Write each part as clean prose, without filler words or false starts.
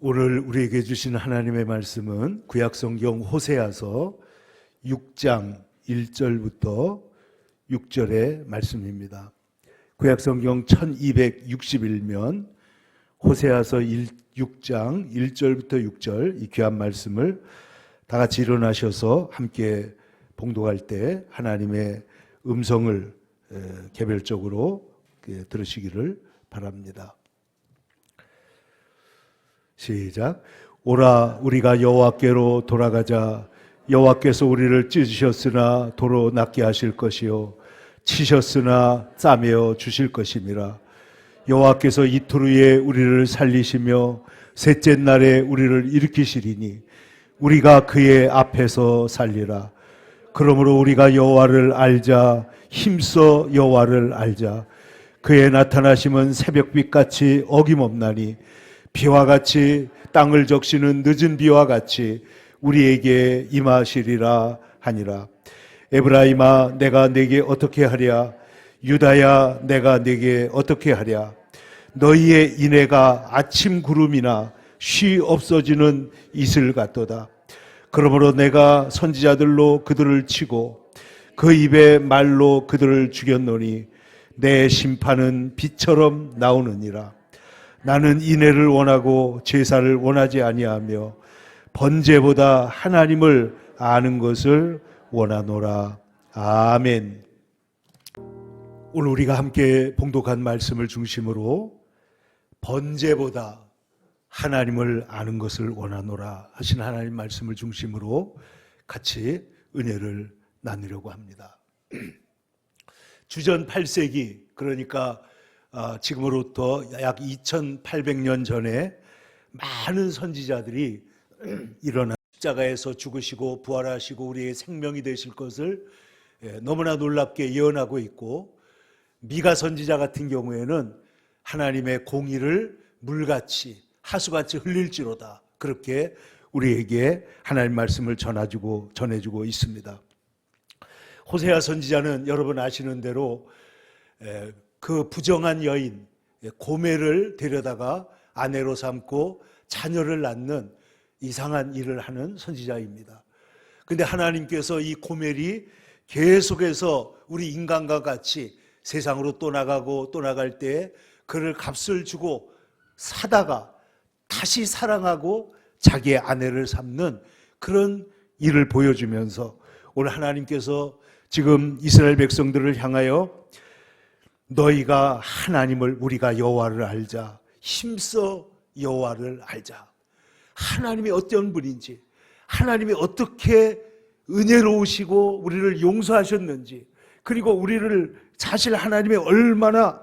오늘 우리에게 주신 하나님의 말씀은 구약성경 호세아서 6장 1절부터 6절의 말씀입니다. 구약성경 1261면 호세아서 6장 1절부터 6절 이 귀한 말씀을 다 같이 일어나셔서 함께 봉독할 때 하나님의 음성을 개별적으로 들으시기를 바랍니다. 시작. 오라 우리가 여호와께로 돌아가자. 여호와께서 우리를 찢으셨으나 도로 낫게 하실 것이요 치셨으나 싸매어 주실 것임이라. 여호와께서 이틀 후에 우리를 살리시며 셋째 날에 우리를 일으키시리니 우리가 그의 앞에서 살리라. 그러므로 우리가 여호와를 알자. 힘써 여호와를 알자. 그의 나타나심은 새벽빛같이 어김없나니 비와 같이 땅을 적시는 늦은 비와 같이 우리에게 임하시리라 하니라. 에브라임아 내가 내게 어떻게 하랴. 유다야 내가 내게 어떻게 하랴. 너희의 인애가 아침 구름이나 쉬 없어지는 이슬 같도다. 그러므로 내가 선지자들로 그들을 치고 그 입의 말로 그들을 죽였노니 내 심판은 빛처럼 나오느니라. 나는 인애를 원하고 제사를 원하지 아니하며 번제보다 하나님을 아는 것을 원하노라. 아멘. 오늘 우리가 함께 봉독한 말씀을 중심으로 번제보다 하나님을 아는 것을 원하노라 하신 하나님 말씀을 중심으로 같이 은혜를 나누려고 합니다. 주전 8세기 그러니까 지금으로부터 약 2800년 전에 많은 선지자들이 일어나 십자가에서 죽으시고 부활하시고 우리의 생명이 되실 것을 너무나 놀랍게 예언하고 있고, 미가 선지자 같은 경우에는 하나님의 공의를 물같이 하수같이 흘릴지로다 그렇게 우리에게 하나님 말씀을 전해주고 있습니다. 호세아 선지자는 여러분 아시는 대로 그 부정한 여인 고멜을 데려다가 아내로 삼고 자녀를 낳는 이상한 일을 하는 선지자입니다. 그런데 하나님께서 이 고멜이 계속해서 우리 인간과 같이 세상으로 떠나가고 또 나갈 때 그를 값을 주고 사다가 다시 사랑하고 자기의 아내를 삼는 그런 일을 보여주면서 오늘 하나님께서 지금 이스라엘 백성들을 향하여 너희가 하나님을 우리가 여호와를 알자. 힘써 여호와를 알자. 하나님이 어떤 분인지, 하나님이 어떻게 은혜로우시고 우리를 용서하셨는지, 그리고 우리를 사실 하나님이 얼마나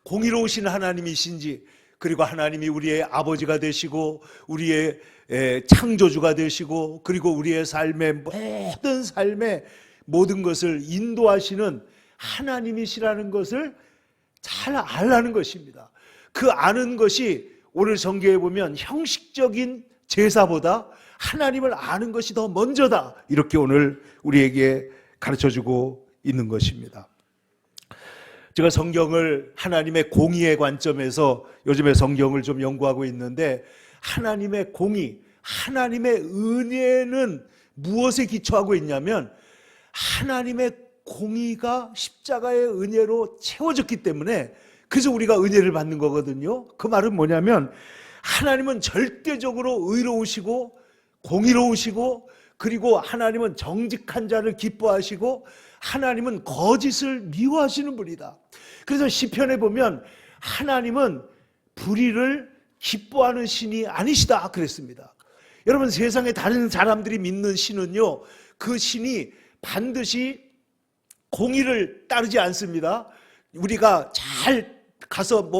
공의로우신 하나님이신지, 그리고 하나님이 우리의 아버지가 되시고 우리의 창조주가 되시고 그리고 우리의 삶의 모든 것을 인도하시는 하나님이시라는 것을 잘 알라는 것입니다. 그 아는 것이 오늘 성경에 보면 형식적인 제사보다 하나님을 아는 것이 더 먼저다 이렇게 오늘 우리에게 가르쳐주고 있는 것입니다. 제가 성경을 하나님의 공의의 관점에서 요즘에 성경을 좀 연구하고 있는데, 하나님의 공의, 하나님의 은혜는 무엇에 기초하고 있냐면 하나님의 공의가 십자가의 은혜로 채워졌기 때문에, 그래서 우리가 은혜를 받는 거거든요. 그 말은 뭐냐면 하나님은 절대적으로 의로우시고 공의로우시고, 그리고 하나님은 정직한 자를 기뻐하시고 하나님은 거짓을 미워하시는 분이다. 그래서 시편에 보면 하나님은 불의를 기뻐하는 신이 아니시다 그랬습니다. 여러분, 세상에 다른 사람들이 믿는 신은요, 그 신이 반드시 공의를 따르지 않습니다. 우리가 잘 가서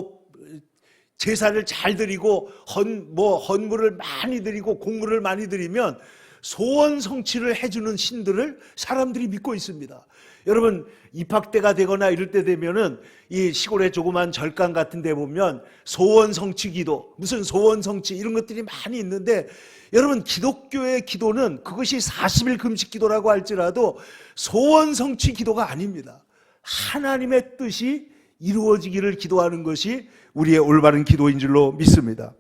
제사를 잘 드리고 헌물을 많이 드리고 공물을 많이 드리면 소원 성취를 해주는 신들을 사람들이 믿고 있습니다. 여러분, 입학때가 되거나 이럴 때 되면은 이 시골의 조그만 절간 같은 데 보면 소원 성취 기도, 무슨 소원 성취 이런 것들이 많이 있는데, 여러분, 기독교의 기도는 그것이 40일 금식 기도라고 할지라도 소원 성취 기도가 아닙니다. 하나님의 뜻이 이루어지기를 기도하는 것이 우리의 올바른 기도인 줄로 믿습니다.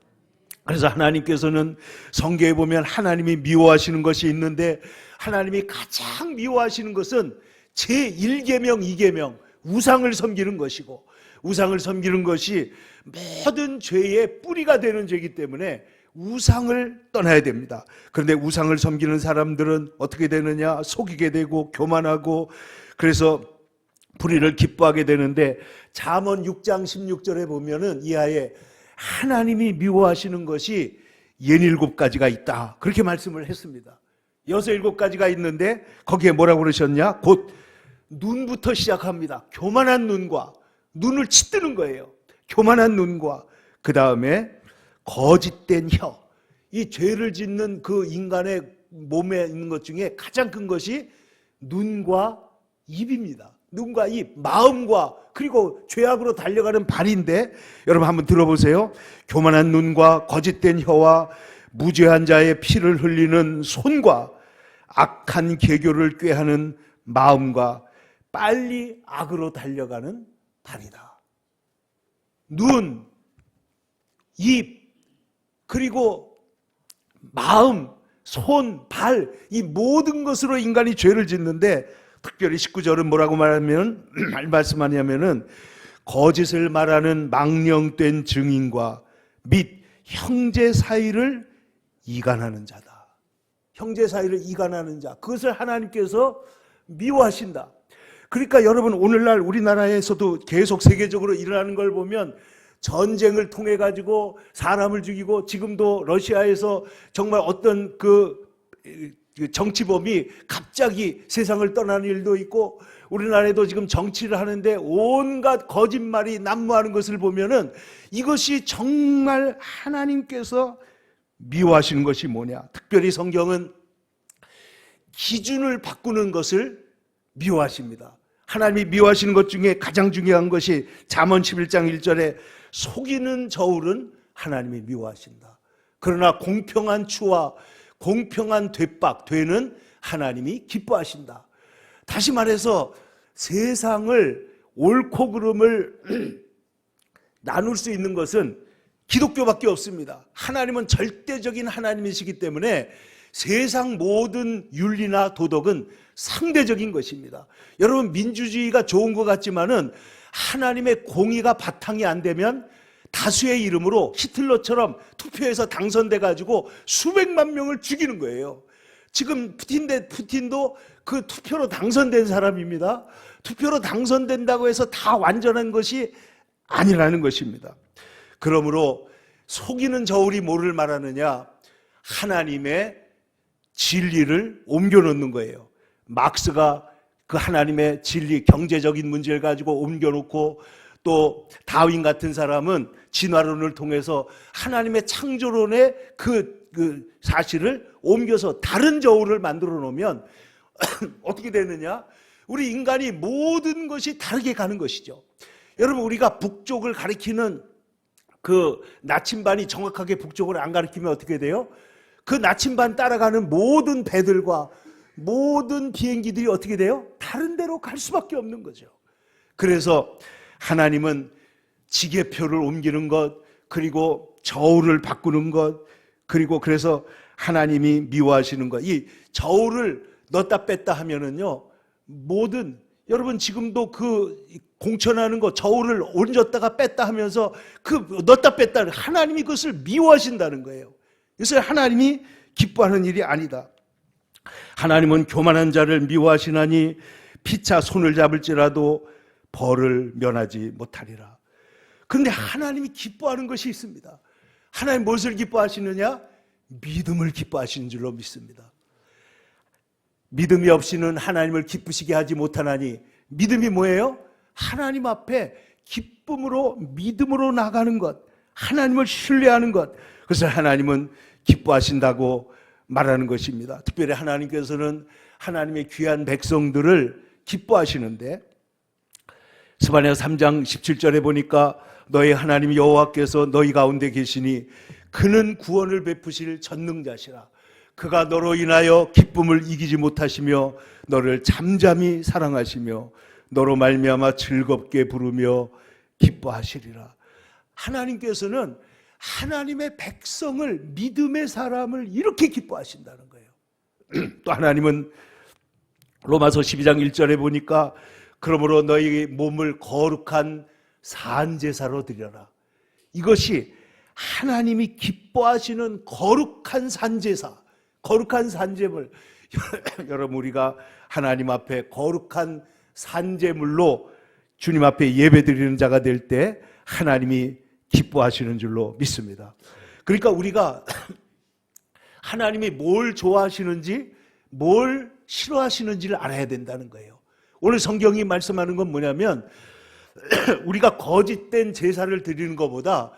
그래서 하나님께서는 성경에 보면 하나님이 미워하시는 것이 있는데, 하나님이 가장 미워하시는 것은 제1계명, 2계명, 우상을 섬기는 것이고, 우상을 섬기는 것이 모든 죄의 뿌리가 되는 죄이기 때문에 우상을 떠나야 됩니다. 그런데 우상을 섬기는 사람들은 어떻게 되느냐? 속이게 되고 교만하고, 그래서 불의를 기뻐하게 되는데, 잠언 6장 16절에 보면은 이하에 하나님이 미워하시는 것이 67가지가 있다, 그렇게 말씀을 했습니다. 6, 7가지가 있는데 거기에 뭐라고 그러셨냐? 곧 눈부터 시작합니다. 교만한 눈과, 눈을 치뜨는 거예요. 교만한 눈과, 그 다음에 거짓된 혀. 이 죄를 짓는 그 인간의 몸에 있는 것 중에 가장 큰 것이 눈과 입입니다. 눈과 입, 마음과, 그리고 죄악으로 달려가는 발인데, 여러분 한번 들어보세요. 교만한 눈과 거짓된 혀와 무죄한 자의 피를 흘리는 손과 악한 계교를 꾀하는 마음과 빨리 악으로 달려가는 발이다. 눈, 입, 그리고 마음, 손, 발, 이 모든 것으로 인간이 죄를 짓는데, 특별히 19절은 뭐라고 말씀하냐면은 거짓을 말하는 망령된 증인과 및 형제 사이를 이간하는 자다. 형제 사이를 이간하는 자, 그것을 하나님께서 미워하신다. 그러니까 여러분, 오늘날 우리나라에서도 계속 세계적으로 일어나는 걸 보면 전쟁을 통해 가지고 사람을 죽이고, 지금도 러시아에서 정말 어떤 그 정치범이 갑자기 세상을 떠나는 일도 있고, 우리나라에도 지금 정치를 하는데 온갖 거짓말이 난무하는 것을 보면은 이것이 정말 하나님께서 미워하시는 것이 뭐냐? 특별히 성경은 기준을 바꾸는 것을 미워하십니다. 하나님이 미워하시는 것 중에 가장 중요한 것이 잠언 11장 1절에 속이는 저울은 하나님이 미워하신다. 그러나 공평한 추와 공평한 되는 하나님이 기뻐하신다. 다시 말해서 세상을 옳고 그름을 나눌 수 있는 것은 기독교밖에 없습니다. 하나님은 절대적인 하나님이시기 때문에 세상 모든 윤리나 도덕은 상대적인 것입니다. 여러분, 민주주의가 좋은 것 같지만은 하나님의 공의가 바탕이 안 되면 다수의 이름으로 히틀러처럼 투표해서 당선돼 가지고 수백만 명을 죽이는 거예요. 지금 푸틴도 그 투표로 당선된 사람입니다. 투표로 당선된다고 해서 다 완전한 것이 아니라는 것입니다. 그러므로 속이는 저울이 뭐를 말하느냐? 하나님의 진리를 옮겨놓는 거예요. 막스가 그 하나님의 진리, 경제적인 문제를 가지고 옮겨놓고, 또 다윈 같은 사람은 진화론을 통해서 하나님의 창조론의 그 사실을 옮겨서 다른 저울을 만들어 놓으면 어떻게 되느냐? 우리 인간이 모든 것이 다르게 가는 것이죠. 여러분, 우리가 북쪽을 가리키는 그 나침반이 정확하게 북쪽을 안 가리키면 어떻게 돼요? 그 나침반 따라가는 모든 배들과 모든 비행기들이 어떻게 돼요? 다른 데로 갈 수밖에 없는 거죠. 그래서 하나님은 지게표를 옮기는 것, 그리고 저울을 바꾸는 것, 그리고 그래서 하나님이 미워하시는 것, 이 저울을 넣었다 뺐다 하면은요, 모든, 여러분 지금도 그 공천하는 거 저울을 옮겼다가 뺐다 하면서 그 넣었다 뺐다, 하나님이 그것을 미워하신다는 거예요. 그래서 하나님이 기뻐하는 일이 아니다. 하나님은 교만한 자를 미워하시나니 피차 손을 잡을지라도 벌을 면하지 못하리라. 그런데 하나님이 기뻐하는 것이 있습니다. 하나님 무엇을 기뻐하시느냐? 믿음을 기뻐하시는 줄로 믿습니다. 믿음이 없이는 하나님을 기쁘시게 하지 못하나니, 믿음이 뭐예요? 하나님 앞에 기쁨으로, 믿음으로 나가는 것, 하나님을 신뢰하는 것, 그것을 하나님은 기뻐하신다고 말하는 것입니다. 특별히 하나님께서는 하나님의 귀한 백성들을 기뻐하시는데, 스바냐 3장 17절에 보니까 너희 하나님 여호와께서 너희 가운데 계시니 그는 구원을 베푸실 전능자시라. 그가 너로 인하여 기쁨을 이기지 못하시며 너를 잠잠히 사랑하시며 너로 말미암아 즐겁게 부르며 기뻐하시리라. 하나님께서는 하나님의 백성을, 믿음의 사람을 이렇게 기뻐하신다는 거예요. 또 하나님은 로마서 12장 1절에 보니까 그러므로 너희 몸을 거룩한 산제사로 드려라. 이것이 하나님이 기뻐하시는 거룩한 산제사, 거룩한 산제물. 여러분, 우리가 하나님 앞에 거룩한 산제물로 주님 앞에 예배드리는 자가 될 때 하나님이 기뻐하시는 줄로 믿습니다. 그러니까 우리가 하나님이 뭘 좋아하시는지, 뭘 싫어하시는지를 알아야 된다는 거예요. 오늘 성경이 말씀하는 건 뭐냐면 우리가 거짓된 제사를 드리는 것보다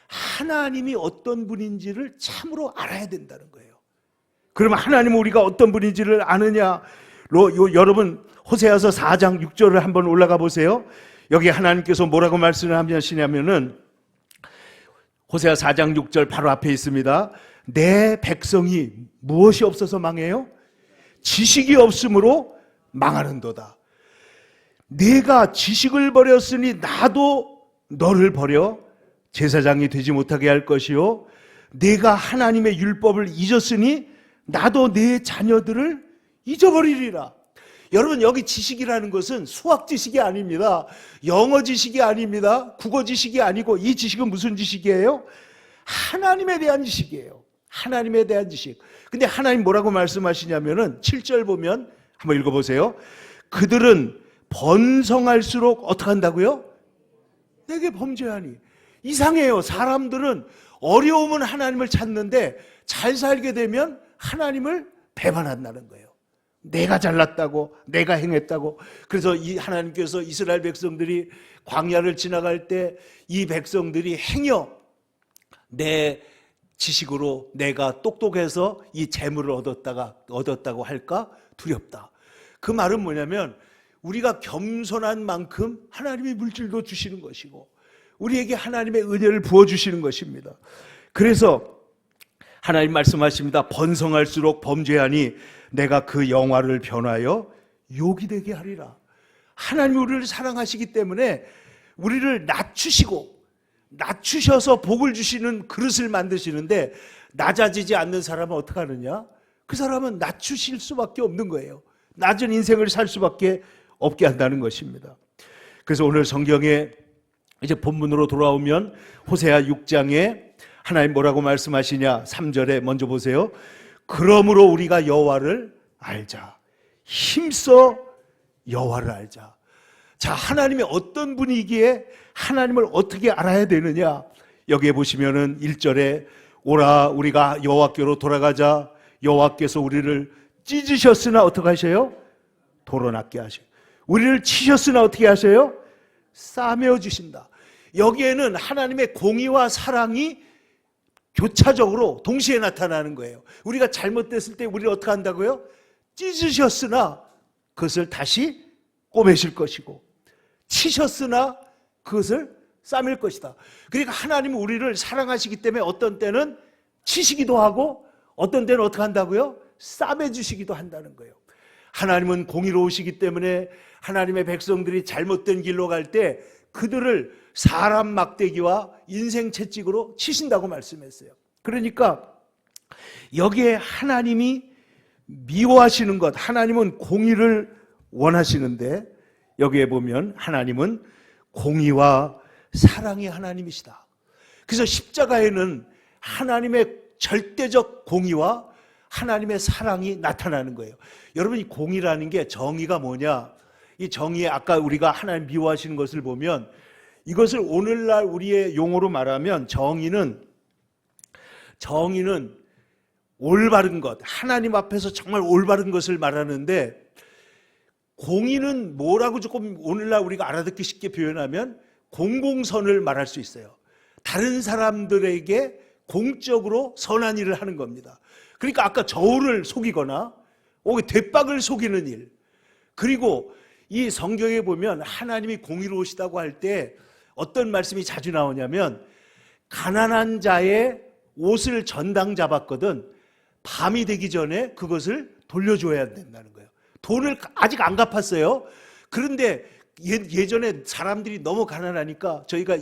하나님이 어떤 분인지를 참으로 알아야 된다는 거예요. 그러면 하나님은 우리가 어떤 분인지를 아느냐? 여러분 호세아서 4장 6절을 한번 올라가 보세요. 여기 하나님께서 뭐라고 말씀을 하시냐면은 호세아 4장 6절 바로 앞에 있습니다. 내 백성이 무엇이 없어서 망해요? 지식이 없으므로 망하는도다. 내가 지식을 버렸으니 나도 너를 버려 제사장이 되지 못하게 할 것이요, 내가 하나님의 율법을 잊었으니 나도 내 자녀들을 잊어버리리라. 여러분, 여기 지식이라는 것은 수학 지식이 아닙니다. 영어 지식이 아닙니다. 국어 지식이 아니고, 이 지식은 무슨 지식이에요? 하나님에 대한 지식이에요. 하나님에 대한 지식. 근데 하나님 뭐라고 말씀하시냐면은 7절 보면 한번 읽어보세요. 그들은 번성할수록 어떻게 한다고요? 내게 범죄하니. 이상해요. 사람들은 어려우면 하나님을 찾는데 잘 살게 되면 하나님을 배반한다는 거예요. 내가 잘났다고, 내가 행했다고. 그래서 이 하나님께서 이스라엘 백성들이 광야를 지나갈 때 이 백성들이 행여 내 지식으로 내가 똑똑해서 이 재물을 얻었다고 할까 두렵다. 그 말은 뭐냐면 우리가 겸손한 만큼 하나님이 물질도 주시는 것이고 우리에게 하나님의 은혜를 부어주시는 것입니다. 그래서 하나님 말씀하십니다. 번성할수록 범죄하니 내가 그 영화를 변하여 욕이 되게 하리라. 하나님이 우리를 사랑하시기 때문에 우리를 낮추셔서 복을 주시는 그릇을 만드시는데, 낮아지지 않는 사람은 어떻게 하느냐? 그 사람은 낮추실 수밖에 없는 거예요. 낮은 인생을 살 수밖에 없게 한다는 것입니다. 그래서 오늘 성경에 이제 본문으로 돌아오면 호세아 6장에 하나님 뭐라고 말씀하시냐? 3절에 먼저 보세요. 그러므로 우리가 여호와를 알자. 힘써 여호와를 알자. 자, 하나님이 어떤 분이기에 하나님을 어떻게 알아야 되느냐? 여기에 보시면은 1절에 오라 우리가 여호와께로 돌아가자. 여호와께서 우리를 찢으셨으나 어떻게 하셔요? 도로낫게 하셔요. 우리를 치셨으나 어떻게 하셔요? 싸매어 주신다. 여기에는 하나님의 공의와 사랑이 교차적으로 동시에 나타나는 거예요. 우리가 잘못됐을 때 우리를 어떻게 한다고요? 찢으셨으나 그것을 다시 꼬매실 것이고, 치셨으나 그것을 싸맬 것이다. 그러니까 하나님은 우리를 사랑하시기 때문에 어떤 때는 치시기도 하고 어떤 때는 어떻게 한다고요? 싸매주시기도 한다는 거예요. 하나님은 공의로우시기 때문에 하나님의 백성들이 잘못된 길로 갈 때 그들을 사람 막대기와 인생 채찍으로 치신다고 말씀했어요. 그러니까 여기에 하나님이 미워하시는 것, 하나님은 공의를 원하시는데 여기에 보면 하나님은 공의와 사랑의 하나님이시다. 그래서 십자가에는 하나님의 절대적 공의와 하나님의 사랑이 나타나는 거예요. 여러분, 이 공의라는 게, 정의가 뭐냐? 이 정의에 아까 우리가 하나님 미워하시는 것을 보면, 이것을 오늘날 우리의 용어로 말하면 정의는 올바른 것, 하나님 앞에서 정말 올바른 것을 말하는데, 공의는 뭐라고 조금 오늘날 우리가 알아듣기 쉽게 표현하면 공공선을 말할 수 있어요. 다른 사람들에게 공적으로 선한 일을 하는 겁니다. 그러니까 아까 저울을 속이거나 대박을 속이는 일, 그리고 이 성경에 보면 하나님이 공의로우시다고 할 때 어떤 말씀이 자주 나오냐면, 가난한 자의 옷을 전당 잡았거든 밤이 되기 전에 그것을 돌려줘야 된다는 거예요. 돈을 아직 안 갚았어요. 그런데 예전에 사람들이 너무 가난하니까 저희가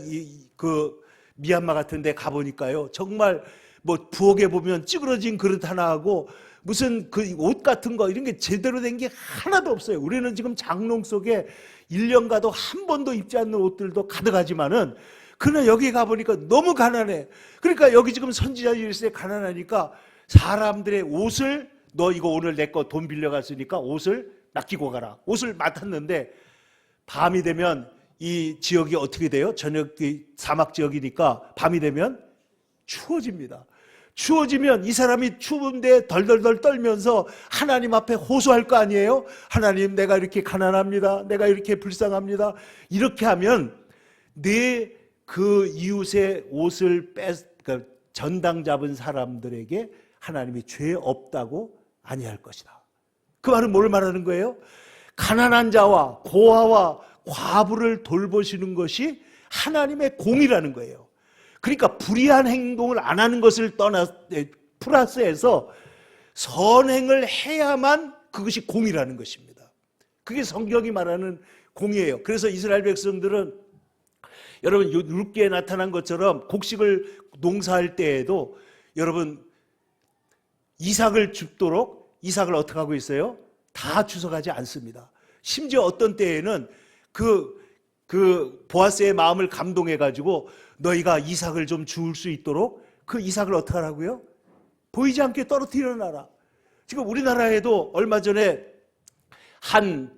그 미얀마 같은 데 가보니까요, 정말 뭐 부엌에 보면 찌그러진 그릇 하나 하고 무슨 그 옷 같은 거 이런 게 제대로 된 게 하나도 없어요. 우리는 지금 장롱 속에 1년 가도 한 번도 입지 않는 옷들도 가득하지만은, 그러나 여기 가보니까 너무 가난해. 그러니까 여기 지금 선지자 일세 가난하니까 사람들의 옷을, 너 이거 오늘 내 거 돈 빌려갔으니까 옷을 맡기고 가라. 옷을 맡았는데 밤이 되면 이 지역이 어떻게 돼요? 저녁 사막 지역이니까 밤이 되면 추워집니다. 추워지면 이 사람이 추운데 덜덜덜 떨면서 하나님 앞에 호소할 거 아니에요? 하나님, 내가 이렇게 가난합니다. 내가 이렇게 불쌍합니다. 이렇게 하면 내 그 이웃의 옷을 그러니까 전당 잡은 사람들에게 하나님이 죄 없다고 아니할 것이다. 그 말은 뭘 말하는 거예요? 가난한 자와 고아와 과부를 돌보시는 것이 하나님의 공이라는 거예요. 그러니까 불의한 행동을 안 하는 것을 플러스해서 선행을 해야만 그것이 공이라는 것입니다. 그게 성경이 말하는 공이에요. 그래서 이스라엘 백성들은 여러분 룻기에 나타난 것처럼 곡식을 농사할 때에도 여러분 이삭을 줍도록 이삭을 어떻게 하고 있어요? 다 주워가지 않습니다. 심지어 어떤 때에는 그 보아스의 마음을 감동해가지고 너희가 이삭을 좀 주울 수 있도록 그 이삭을 어떻게 하라고요? 보이지 않게 떨어뜨려 놔라. 지금 우리나라에도 얼마 전에 한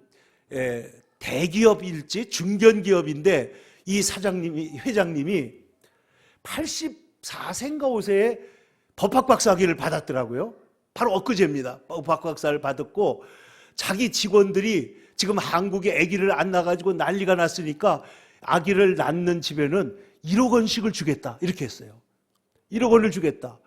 대기업일지 중견기업인데 이 회장님이 84세인가 5세에 법학박사학위를 받았더라고요. 바로 엊그제입니다. 법학박사를 받았고 자기 직원들이 지금 한국에 아기를 안 낳아가지고 난리가 났으니까 아기를 낳는 집에는 1억 원씩을 주겠다 이렇게 했어요. 1억 원을 주겠다.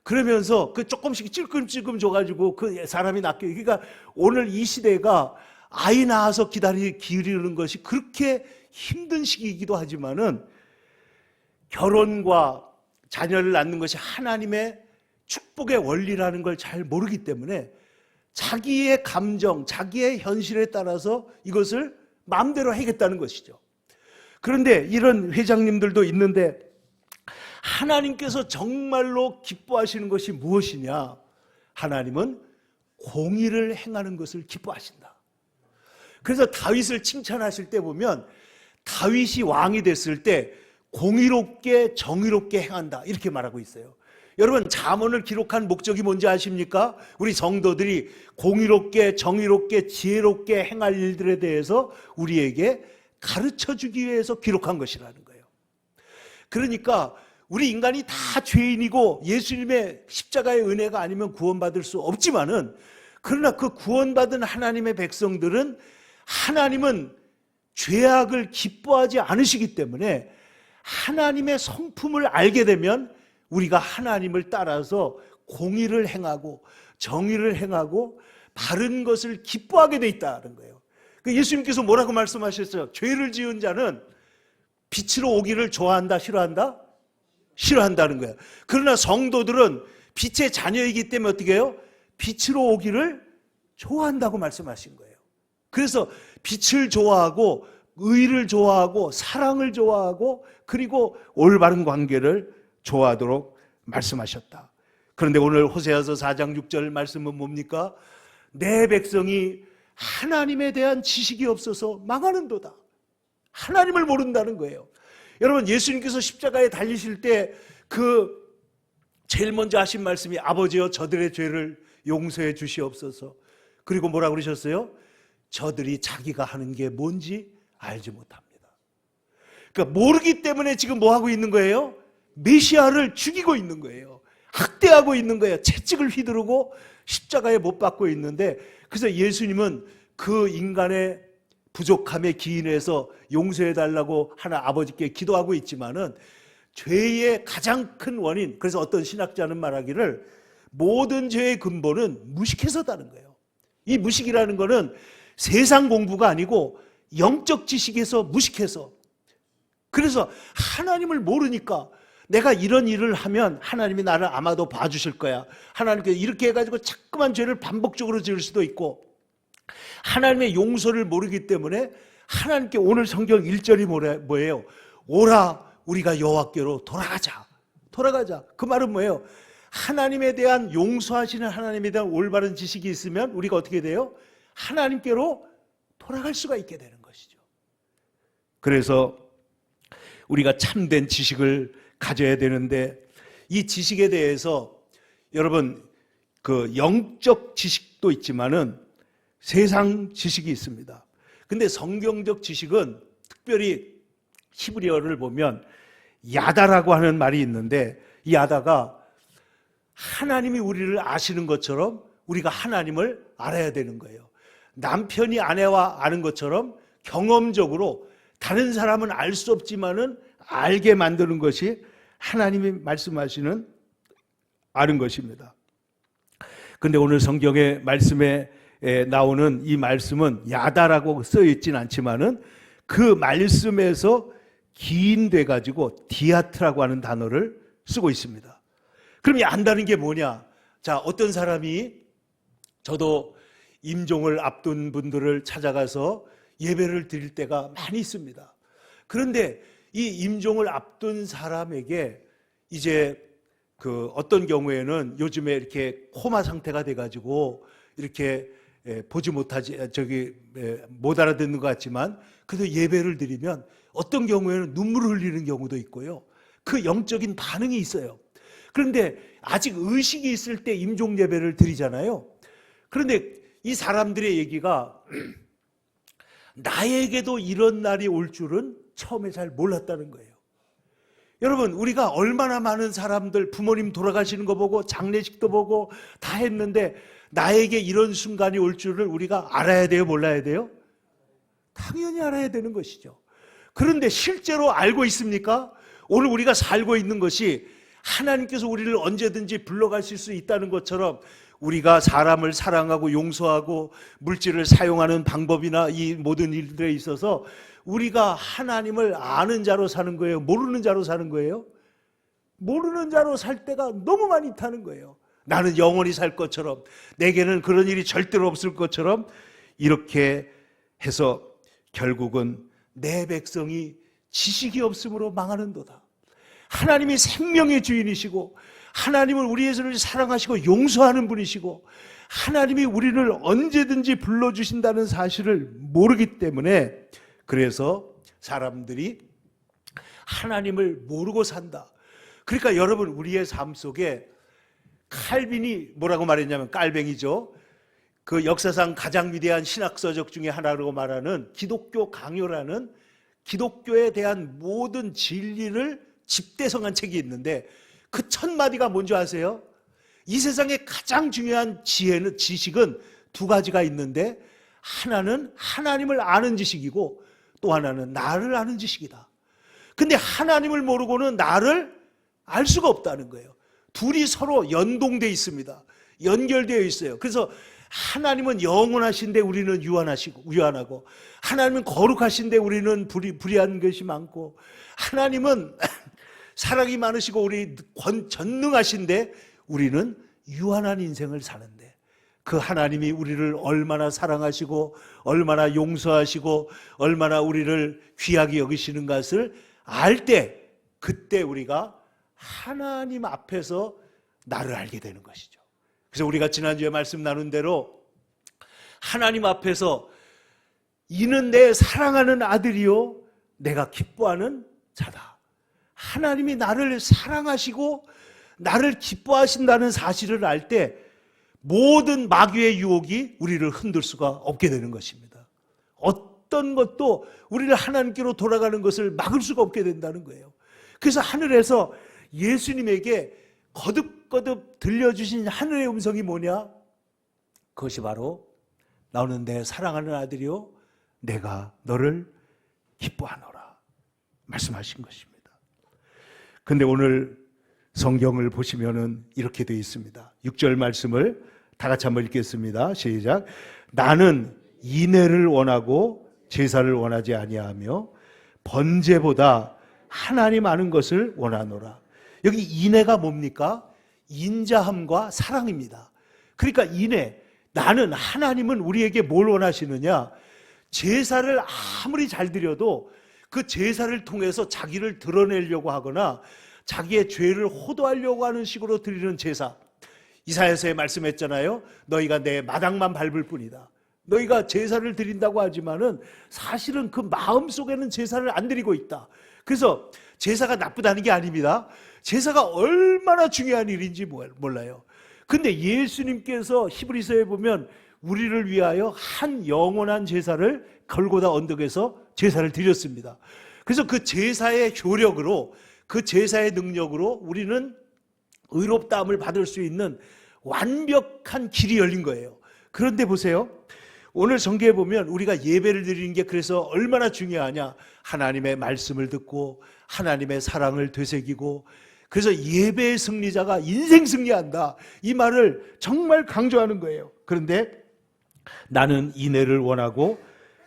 그러면서 그 조금씩 찔끔찔끔 줘가지고 그 사람이 낳게. 그러니까 오늘 이 시대가 아이 낳아서 기르는 것이 그렇게 힘든 시기이기도 하지만은 결혼과 자녀를 낳는 것이 하나님의 축복의 원리라는 걸 잘 모르기 때문에 자기의 감정, 자기의 현실에 따라서 이것을 마음대로 하겠다는 것이죠. 그런데 이런 회장님들도 있는데 하나님께서 정말로 기뻐하시는 것이 무엇이냐? 하나님은 공의를 행하는 것을 기뻐하신다. 그래서 다윗을 칭찬하실 때 보면 다윗이 왕이 됐을 때 공의롭게 정의롭게 행한다 이렇게 말하고 있어요. 여러분 잠언을 기록한 목적이 뭔지 아십니까? 우리 성도들이 공의롭게 정의롭게 지혜롭게 행할 일들에 대해서 우리에게 가르쳐주기 위해서 기록한 것이라는 거예요. 그러니까 우리 인간이 다 죄인이고 예수님의 십자가의 은혜가 아니면 구원받을 수 없지만은, 그러나 그 구원받은 하나님의 백성들은 하나님은 죄악을 기뻐하지 않으시기 때문에 하나님의 성품을 알게 되면 우리가 하나님을 따라서 공의를 행하고 정의를 행하고 바른 것을 기뻐하게 돼 있다는 거예요. 예수님께서 뭐라고 말씀하셨어요? 죄를 지은 자는 빛으로 오기를 좋아한다, 싫어한다? 싫어한다는 거예요. 그러나 성도들은 빛의 자녀이기 때문에 어떻게 해요? 빛으로 오기를 좋아한다고 말씀하신 거예요. 그래서 빛을 좋아하고 의를 좋아하고 사랑을 좋아하고 그리고 올바른 관계를 좋아하도록 말씀하셨다. 그런데 오늘 호세아서 4장 6절 말씀은 뭡니까? 내 백성이 하나님에 대한 지식이 없어서 망하는도다. 하나님을 모른다는 거예요. 여러분 예수님께서 십자가에 달리실 때 제일 먼저 하신 말씀이 아버지여 저들의 죄를 용서해 주시옵소서. 그리고 뭐라고 그러셨어요? 저들이 자기가 하는 게 뭔지 알지 못합니다. 그러니까 모르기 때문에 지금 뭐 하고 있는 거예요? 메시아를 죽이고 있는 거예요. 학대하고 있는 거예요. 채찍을 휘두르고 십자가에 못 박고 있는데, 그래서 예수님은 그 인간의 부족함에 기인해서 용서해 달라고 하는 아버지께 기도하고 있지만은 죄의 가장 큰 원인, 그래서 어떤 신학자는 말하기를 모든 죄의 근본은 무식해서다는 거예요. 이 무식이라는 거는 세상 공부가 아니고 영적 지식에서 무식해서, 그래서 하나님을 모르니까 내가 이런 일을 하면 하나님이 나를 아마도 봐주실 거야. 하나님께서 이렇게 해가지고 자꾸만 죄를 반복적으로 지을 수도 있고, 하나님의 용서를 모르기 때문에 하나님께 오늘 성경 1절이 뭐예요? 오라 우리가 여호와께로 돌아가자. 돌아가자. 그 말은 뭐예요? 하나님에 대한 용서하시는 하나님에 대한 올바른 지식이 있으면 우리가 어떻게 돼요? 하나님께로 돌아갈 수가 있게 되는 것이죠. 그래서 우리가 참된 지식을 가져야 되는데, 이 지식에 대해서 여러분 그 영적 지식도 있지만은 세상 지식이 있습니다. 근데 성경적 지식은 특별히 히브리어를 보면 야다라고 하는 말이 있는데, 이 야다가 하나님이 우리를 아시는 것처럼 우리가 하나님을 알아야 되는 거예요. 남편이 아내와 아는 것처럼 경험적으로 다른 사람은 알 수 없지만은 알게 만드는 것이 하나님이 말씀하시는 아는 것입니다. 근데 오늘 성경의 말씀에 나오는 이 말씀은 야다라고 써 있진 않지만은 그 말씀에서 기인돼 가지고 디아트라고 하는 단어를 쓰고 있습니다. 그럼 이 안다는 게 뭐냐? 자, 어떤 사람이, 저도 임종을 앞둔 분들을 찾아가서 예배를 드릴 때가 많이 있습니다. 그런데 이 임종을 앞둔 사람에게 이제 그 어떤 경우에는 요즘에 이렇게 코마 상태가 돼가지고 이렇게 보지 못하지, 못 알아듣는 것 같지만 그래도 예배를 드리면 어떤 경우에는 눈물을 흘리는 경우도 있고요. 그 영적인 반응이 있어요. 그런데 아직 의식이 있을 때 임종 예배를 드리잖아요. 그런데 이 사람들의 얘기가 나에게도 이런 날이 올 줄은 처음에 잘 몰랐다는 거예요. 여러분, 우리가 얼마나 많은 사람들 부모님 돌아가시는 거 보고 장례식도 보고 다 했는데 나에게 이런 순간이 올 줄을 우리가 알아야 돼요, 몰라야 돼요? 당연히 알아야 되는 것이죠. 그런데 실제로 알고 있습니까? 오늘 우리가 살고 있는 것이 하나님께서 우리를 언제든지 불러가실 수 있다는 것처럼 우리가 사람을 사랑하고 용서하고 물질을 사용하는 방법이나 이 모든 일들에 있어서 우리가 하나님을 아는 자로 사는 거예요? 모르는 자로 사는 거예요? 모르는 자로 살 때가 너무 많이 타는 거예요. 나는 영원히 살 것처럼, 내게는 그런 일이 절대로 없을 것처럼, 이렇게 해서 결국은 내 백성이 지식이 없으므로 망하는도다. 하나님이 생명의 주인이시고 하나님은 우리를 사랑하시고 용서하는 분이시고 하나님이 우리를 언제든지 불러주신다는 사실을 모르기 때문에, 그래서 사람들이 하나님을 모르고 산다. 그러니까 여러분, 우리의 삶 속에 칼빈이 뭐라고 말했냐면, 깔뱅이죠. 그 역사상 가장 위대한 신학서적 중에 하나라고 말하는 기독교 강요라는 기독교에 대한 모든 진리를 집대성한 책이 있는데, 그 첫 마디가 뭔지 아세요? 이 세상에 가장 중요한 지식은 두 가지가 있는데, 하나는 하나님을 아는 지식이고 또 하나는 나를 아는 지식이다. 근데 하나님을 모르고는 나를 알 수가 없다는 거예요. 둘이 서로 연동되어 있습니다. 연결되어 있어요. 그래서 하나님은 영원하신데 우리는 유한하고, 하나님은 거룩하신데 우리는 불의한 것이 많고, 하나님은 사랑이 많으시고 우리 전능하신데 우리는 유한한 인생을 사는데, 그 하나님이 우리를 얼마나 사랑하시고 얼마나 용서하시고 얼마나 우리를 귀하게 여기시는 것을 알 때, 그때 우리가 하나님 앞에서 나를 알게 되는 것이죠. 그래서 우리가 지난주에 말씀 나눈 대로 하나님 앞에서 이는 내 사랑하는 아들이요 내가 기뻐하는 자다. 하나님이 나를 사랑하시고 나를 기뻐하신다는 사실을 알 때 모든 마귀의 유혹이 우리를 흔들 수가 없게 되는 것입니다. 어떤 것도 우리를 하나님께로 돌아가는 것을 막을 수가 없게 된다는 거예요. 그래서 하늘에서 예수님에게 거듭거듭 들려주신 하늘의 음성이 뭐냐? 그것이 바로 나오는 내 사랑하는 아들이요 내가 너를 기뻐하노라 말씀하신 것입니다. 그런데 오늘 성경을 보시면은 이렇게 되어 있습니다. 6절 말씀을 다 같이 한번 읽겠습니다. 시작. 나는 인애를 원하고 제사를 원하지 아니하며 번제보다 하나님 아는 것을 원하노라. 여기 인애가 뭡니까? 인자함과 사랑입니다. 그러니까 인애, 나는, 하나님은 우리에게 뭘 원하시느냐? 제사를 아무리 잘 드려도 그 제사를 통해서 자기를 드러내려고 하거나 자기의 죄를 호도하려고 하는 식으로 드리는 제사. 이사야서에 말씀했잖아요. 너희가 내 마당만 밟을 뿐이다. 너희가 제사를 드린다고 하지만은 사실은 그 마음속에는 제사를 안 드리고 있다. 그래서 제사가 나쁘다는 게 아닙니다. 제사가 얼마나 중요한 일인지 몰라요. 근데 예수님께서 히브리서에 보면 우리를 위하여 한 영원한 제사를 골고다 언덕에서 제사를 드렸습니다. 그래서 그 제사의 효력으로, 그 제사의 능력으로 우리는 의롭다함을 받을 수 있는 완벽한 길이 열린 거예요. 그런데 보세요. 오늘 성경에 보면 우리가 예배를 드리는 게 그래서 얼마나 중요하냐. 하나님의 말씀을 듣고 하나님의 사랑을 되새기고, 그래서 예배의 승리자가 인생 승리한다, 이 말을 정말 강조하는 거예요. 그런데 나는 인애를 원하고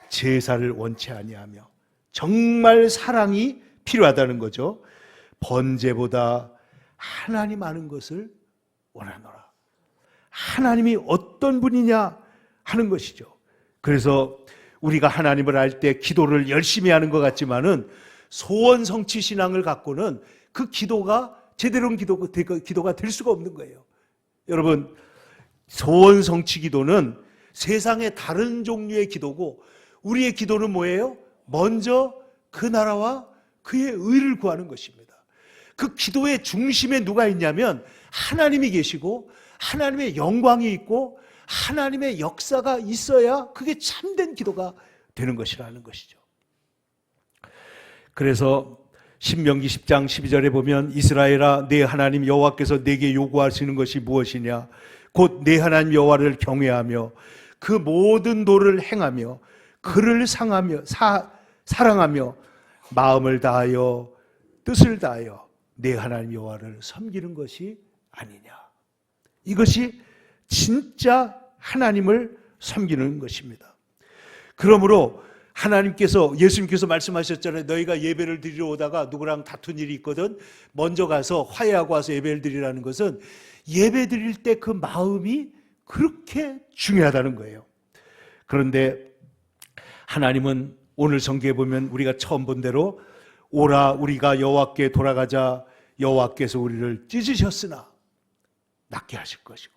제사를 원치 아니하며, 정말 사랑이 필요하다는 거죠. 번제보다 하나님 아는 것을 원하노라. 하나님이 어떤 분이냐 하는 것이죠. 그래서 우리가 하나님을 알 때 기도를 열심히 하는 것 같지만은 소원 성취 신앙을 갖고는 그 기도가 제대로 된 기도가 될 수가 없는 거예요. 여러분, 소원 성취 기도는 세상의 다른 종류의 기도고, 우리의 기도는 뭐예요? 먼저 그 나라와 그의 의를 구하는 것입니다. 그 기도의 중심에 누가 있냐면 하나님이 계시고 하나님의 영광이 있고 하나님의 역사가 있어야 그게 참된 기도가 되는 것이라는 것이죠. 그래서 신명기 10장 12절에 보면 이스라엘아, 내 하나님 여호와께서 내게 요구하시는 것이 무엇이냐? 곧 내 하나님 여호와를 경외하며 그 모든 도를 행하며 그를 사랑하며 마음을 다하여 뜻을 다하여 내 하나님 여호와를 섬기는 것이 아니냐. 이것이 진짜 하나님을 섬기는 것입니다. 그러므로 예수님께서 말씀하셨잖아요. 너희가 예배를 드리러 오다가 누구랑 다툰 일이 있거든 먼저 가서 화해하고 와서 예배를 드리라는 것은 예배 드릴 때 그 마음이 그렇게 중요하다는 거예요. 그런데 하나님은 오늘 성경에 보면 우리가 처음 본 대로 오라 우리가 여호와께 돌아가자, 여호와께서 우리를 찢으셨으나 낫게 하실 것이고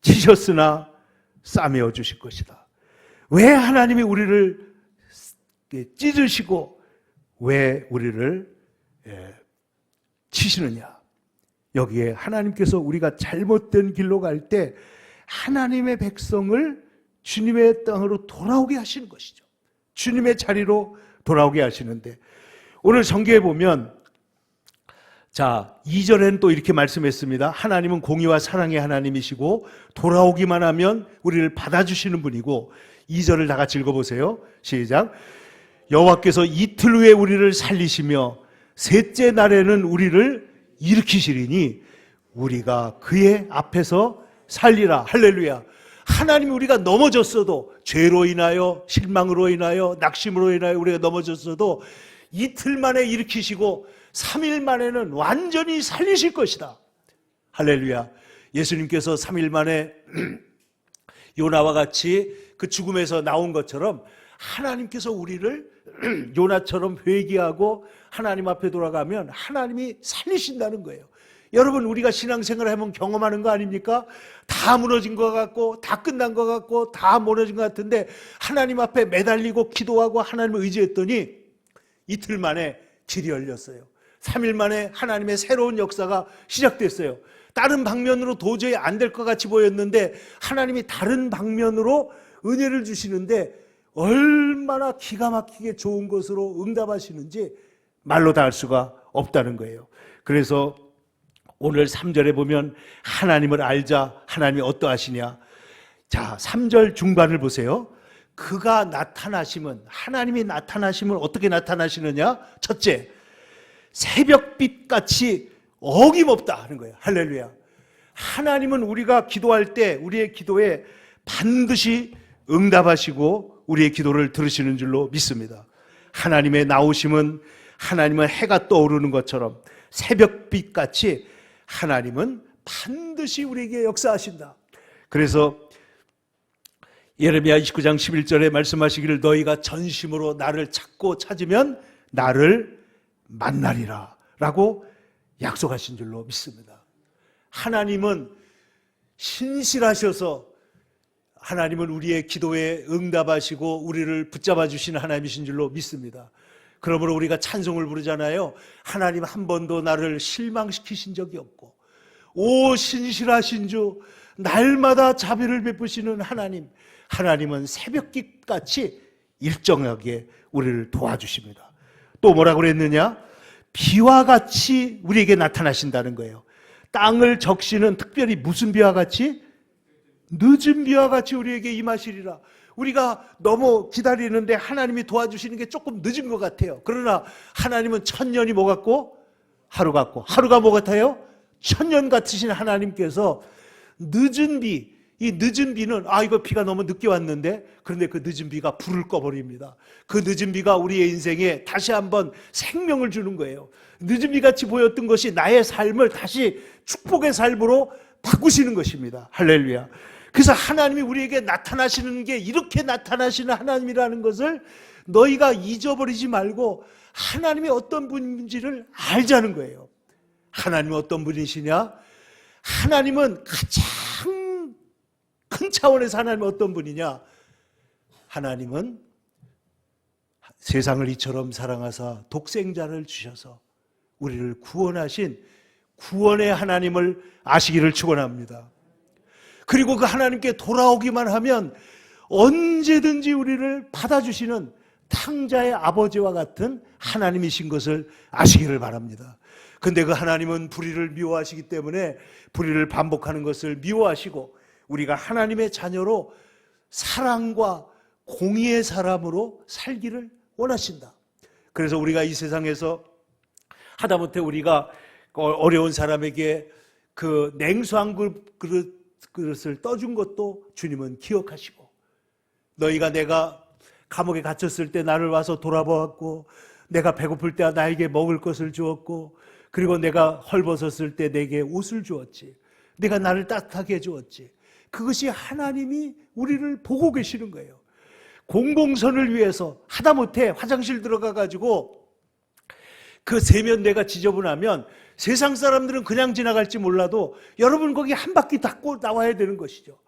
치셨으나 싸매어 주실 것이다. 왜 하나님이 우리를 찢으시고 왜 우리를 치시느냐? 여기에 하나님께서 우리가 잘못된 길로 갈 때 하나님의 백성을 주님의 땅으로 돌아오게 하시는 것이죠. 주님의 자리로 돌아오게 하시는데, 오늘 성경에 보면 2절에는 또 이렇게 말씀했습니다. 하나님은 공의와 사랑의 하나님이시고 돌아오기만 하면 우리를 받아주시는 분이고, 2절을 다 같이 읽어보세요. 시작. 여호와께서 이틀 후에 우리를 살리시며 셋째 날에는 우리를 일으키시리니 우리가 그의 앞에서 살리라. 할렐루야. 하나님이 우리가 넘어졌어도, 죄로 인하여 실망으로 인하여 낙심으로 인하여 우리가 넘어졌어도 이틀 만에 일으키시고 3일 만에는 완전히 살리실 것이다. 할렐루야. 예수님께서 3일 만에 요나와 같이 그 죽음에서 나온 것처럼 하나님께서 우리를 요나처럼 회개하고 하나님 앞에 돌아가면 하나님이 살리신다는 거예요. 여러분, 우리가 신앙생활을 하면 경험하는 거 아닙니까? 다 무너진 것 같고 다 끝난 것 같고 다 무너진 것 같은데 하나님 앞에 매달리고 기도하고 하나님을 의지했더니 이틀 만에 길이 열렸어요. 3일 만에 하나님의 새로운 역사가 시작됐어요. 다른 방면으로 도저히 안 될 것 같이 보였는데 하나님이 다른 방면으로 은혜를 주시는데 얼마나 기가 막히게 좋은 것으로 응답하시는지 말로 다 할 수가 없다는 거예요. 그래서 오늘 3절에 보면 하나님을 알자. 하나님이 어떠하시냐. 3절 중반을 보세요. 그가 나타나심은, 하나님이 나타나심은 어떻게 나타나시느냐? 첫째, 새벽빛같이 어김없다 하는 거예요. 할렐루야. 하나님은 우리가 기도할 때 우리의 기도에 반드시 응답하시고 우리의 기도를 들으시는 줄로 믿습니다. 하나님의 나오심은 하나님은 해가 떠오르는 것처럼 새벽빛같이 하나님은 반드시 우리에게 역사하신다. 그래서 예레미야 29장 11절에 말씀하시기를 너희가 전심으로 나를 찾고 찾으면 나를 만나리라 라고 약속하신 줄로 믿습니다. 하나님은 신실하셔서 하나님은 우리의 기도에 응답하시고 우리를 붙잡아 주시는 하나님이신 줄로 믿습니다. 그러므로 우리가 찬송을 부르잖아요. 하나님 한 번도 나를 실망시키신 적이 없고 오 신실하신 주 날마다 자비를 베푸시는 하나님, 하나님은 새벽빛같이 일정하게 우리를 도와주십니다. 또 뭐라고 그랬느냐? 비와 같이 우리에게 나타나신다는 거예요. 땅을 적시는 특별히 무슨 비와 같이? 늦은 비와 같이 우리에게 임하시리라. 우리가 너무 기다리는데 하나님이 도와주시는 게 조금 늦은 것 같아요. 그러나 하나님은 천년이 뭐 같고? 하루 같고. 하루가 뭐 같아요? 천년 같으신 하나님께서 늦은 비, 이 늦은 비는 이거 비가 너무 늦게 왔는데 그런데 그 늦은 비가 불을 꺼버립니다. 그 늦은 비가 우리의 인생에 다시 한번 생명을 주는 거예요. 늦은 비같이 보였던 것이 나의 삶을 다시 축복의 삶으로 바꾸시는 것입니다. 할렐루야. 그래서 하나님이 우리에게 나타나시는 게 이렇게 나타나시는 하나님이라는 것을 너희가 잊어버리지 말고 하나님이 어떤 분인지를 알자는 거예요. 하나님은 어떤 분이시냐? 하나님은 가장 큰 차원에서 하나님은 어떤 분이냐? 하나님은 세상을 이처럼 사랑하사 독생자를 주셔서 우리를 구원하신 구원의 하나님을 아시기를 축원합니다. 그리고 그 하나님께 돌아오기만 하면 언제든지 우리를 받아주시는 탕자의 아버지와 같은 하나님이신 것을 아시기를 바랍니다. 근데 그 하나님은 불의를 미워하시기 때문에 불의를 반복하는 것을 미워하시고 우리가 하나님의 자녀로 사랑과 공의의 사람으로 살기를 원하신다. 그래서 우리가 이 세상에서 하다못해 우리가 어려운 사람에게 그 냉수 한 그릇을 떠준 것도 주님은 기억하시고 너희가 내가 감옥에 갇혔을 때 나를 와서 돌아보았고 내가 배고플 때 나에게 먹을 것을 주었고 그리고 내가 헐벗었을 때 내게 옷을 주었지. 내가 나를 따뜻하게 해주었지. 그것이 하나님이 우리를 보고 계시는 거예요. 공공선을 위해서 하다못해 화장실 들어가가지고 그 세면대가 지저분하면 세상 사람들은 그냥 지나갈지 몰라도 여러분 거기 한 바퀴 닦고 나와야 되는 것이죠.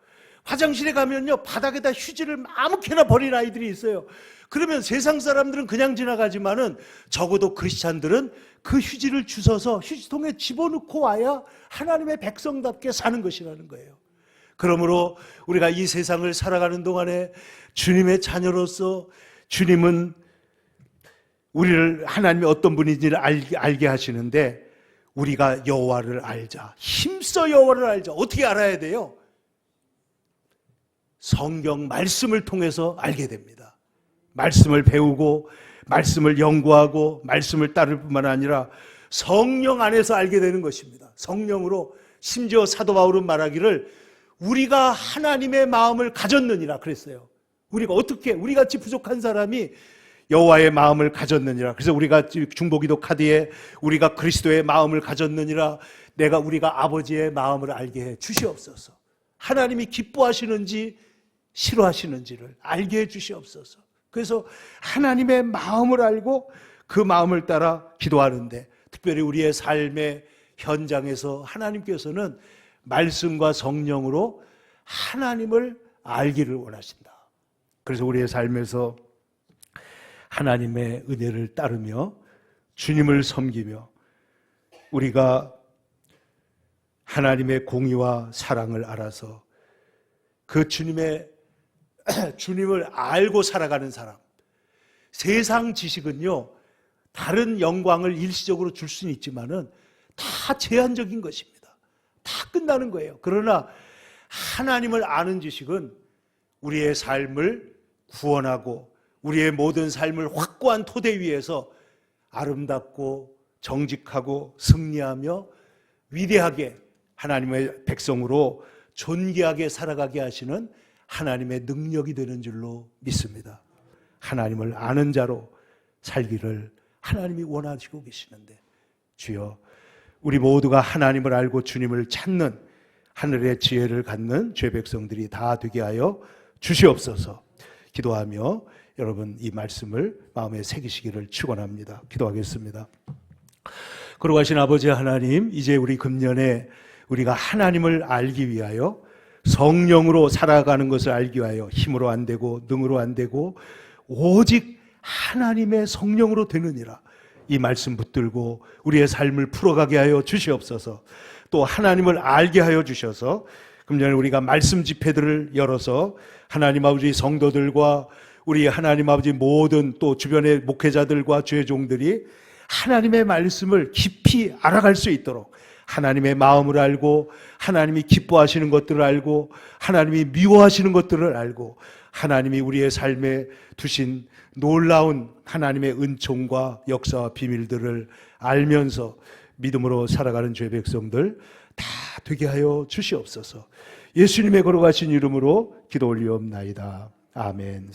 화장실에 가면요 바닥에다 휴지를 아무렇게나 버린 아이들이 있어요. 그러면 세상 사람들은 그냥 지나가지만은 적어도 크리스찬들은 그 휴지를 주워서 휴지통에 집어넣고 와야 하나님의 백성답게 사는 것이라는 거예요. 그러므로 우리가 이 세상을 살아가는 동안에 주님의 자녀로서 주님은 우리를 하나님이 어떤 분인지를 알게 하시는데 우리가 여호와를 알자. 힘써 여호와를 알자. 어떻게 알아야 돼요? 성경 말씀을 통해서 알게 됩니다. 말씀을 배우고 말씀을 연구하고 말씀을 따를 뿐만 아니라 성령 안에서 알게 되는 것입니다. 성령으로 심지어 사도 바울은 말하기를 우리가 하나님의 마음을 가졌느니라 그랬어요. 우리가 어떻게 우리같이 부족한 사람이 여호와의 마음을 가졌느니라. 그래서 우리가 중보기도 카드에 우리가 그리스도의 마음을 가졌느니라. 우리가 아버지의 마음을 알게 해 주시옵소서. 하나님이 기뻐하시는지 싫어하시는지를 알게 해 주시옵소서. 그래서 하나님의 마음을 알고 그 마음을 따라 기도하는데 특별히 우리의 삶의 현장에서 하나님께서는 말씀과 성령으로 하나님을 알기를 원하신다. 그래서 우리의 삶에서 하나님의 은혜를 따르며 주님을 섬기며 우리가 하나님의 공의와 사랑을 알아서 그 주님을 알고 살아가는 사람. 세상 지식은요 다른 영광을 일시적으로 줄 수는 있지만은 다 제한적인 것입니다. 다 끝나는 거예요. 그러나 하나님을 아는 지식은 우리의 삶을 구원하고 우리의 모든 삶을 확고한 토대 위에서 아름답고 정직하고 승리하며 위대하게 하나님의 백성으로 존귀하게 살아가게 하시는 하나님의 능력이 되는 줄로 믿습니다. 하나님을 아는 자로 살기를 하나님이 원하시고 계시는데 주여 우리 모두가 하나님을 알고 주님을 찾는 하늘의 지혜를 갖는 죄 백성들이 다 되게 하여 주시옵소서. 기도하며 여러분 이 말씀을 마음에 새기시기를 축원합니다. 기도하겠습니다. 거룩하신 아버지 하나님, 이제 우리 금년에 우리가 하나님을 알기 위하여 성령으로 살아가는 것을 알기 위하여 힘으로 안 되고 능으로 안 되고 오직 하나님의 성령으로 되느니라. 이 말씀 붙들고 우리의 삶을 풀어가게 하여 주시옵소서. 또 하나님을 알게 하여 주셔서 금년에 우리가 말씀 집회들을 열어서 하나님 아버지 성도들과 우리 하나님 아버지 모든 또 주변의 목회자들과 주의 종들이 하나님의 말씀을 깊이 알아갈 수 있도록 하나님의 마음을 알고 하나님이 기뻐하시는 것들을 알고 하나님이 미워하시는 것들을 알고 하나님이 우리의 삶에 두신 놀라운 하나님의 은총과 역사와 비밀들을 알면서 믿음으로 살아가는 주의 백성들 다 되게 하여 주시옵소서. 예수님의 걸어가신 이름으로 기도 올리옵나이다. 아멘.